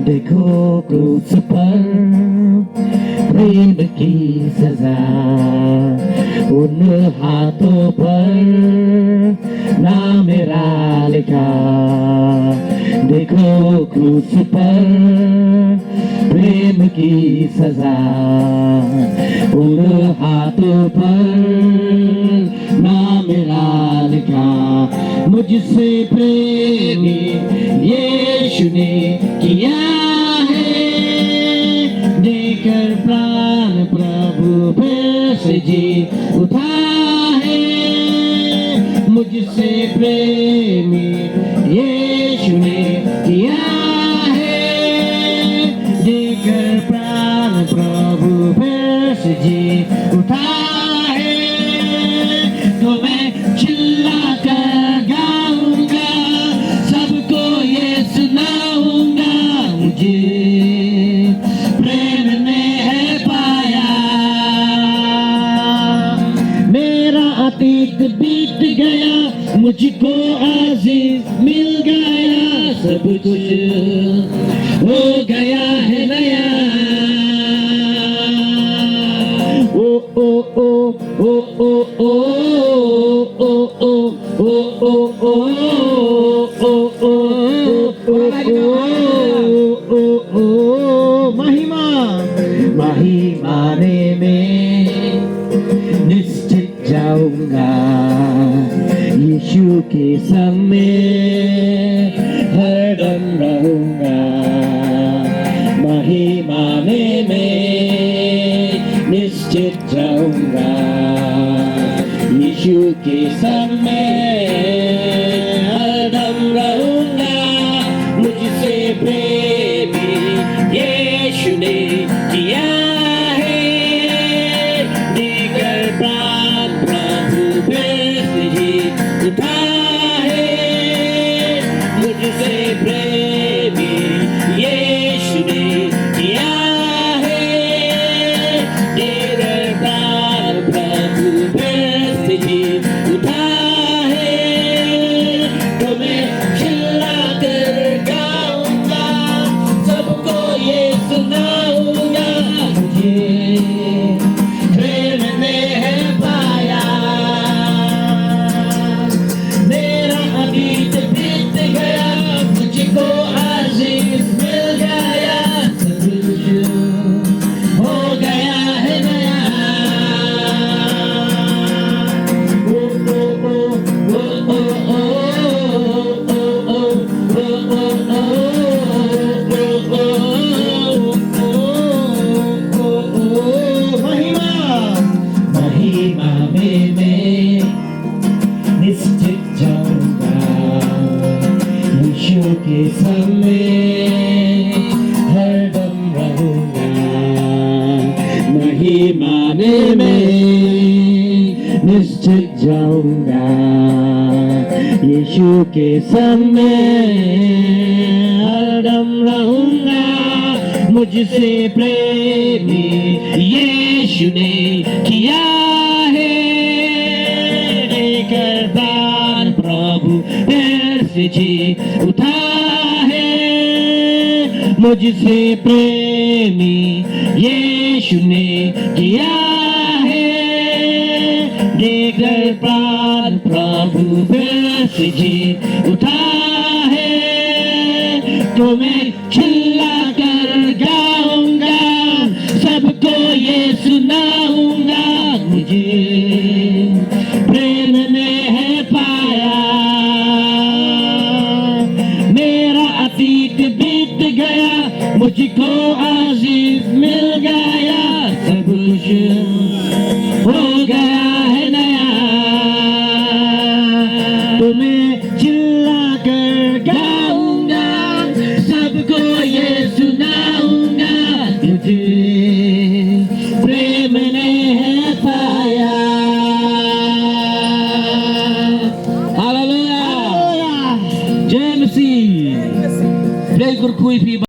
देखो क्रूस पर प्रेम की सजा, उन हाथों पर नाम मेरा लिखा। देखो क्रूस पर प्रेम की सजा, उन हाथों पर नाम मेरा लिखा। मुझसे प्रेमी यीशु ने किया है, देकर प्राण प्रभु फिर से जी उठा है। मुझसे प्रेमी यीशु ने किया है, देकर प्राण प्रभु फिर से जी उठा है। तो मैं चिल्ला कर गाऊंगा, सबको ये सुनाऊंगा, मुझे प्रेम ने है पाया। मेरा अतीत बीत गया, मुझको आजीज मिल गया, सब कुछ हो गया है नया। ओ ओ ओ ओ ओ ओ ओ ओ ओ ओ ओ महिमा महिमाने में निश्चित जाऊंगा, यीशु के संग में हरदम रहूंगा। महिमाने में निश्चित जाऊंगा, यीशु के संग में हरदम रहूंगा। मुझसे प्रेमी यीशु ने किया है, देकर प्राण प्रभु फिर से जी उठा है। मुझसे प्रेमी यीशु ने किया है, देकर प्राण प्रभु फिर से जी उठा है। तो मैं चिल्ला कर गाऊंगा, सबको ये सुनाऊंगा, मुझे प्रेम ने है पाया। मेरा अतीत बीत गया, मुझको आजीज मिल गया, सब कुछ हो गया है नया। ओ ओ ओ ओ ओ ओ ओ महिमा महिमा में मैं निश्चित जाऊंगा, यीशु के संग में हरदम रहूंगा। महिमाने में निश्चित जाऊंगा, यीशु के संग में हरदम रहूंगा। मुझसे प्रेमी यीशु ने किया है, देकर प्राण प्रभु फिर से जी उठा है। मुझसे प्रेमी यीशु ने किया है, देकर प्राण प्रभु फिर से जी उठा है। तो मैं चिल्ला कर गाऊंगा, सबको ये सुनाऊंगा, मुझे प्रेम ने है पाया। मेरा अतीत बीत गया, मुझको आजीज मिल गया, सब कुछ हो गया है नया। तुम्हें चिल्ला कर गाऊंगा, सबको ये सुनाऊंगा, तुझे प्रेम ने है पाया। Play Gurkui Pi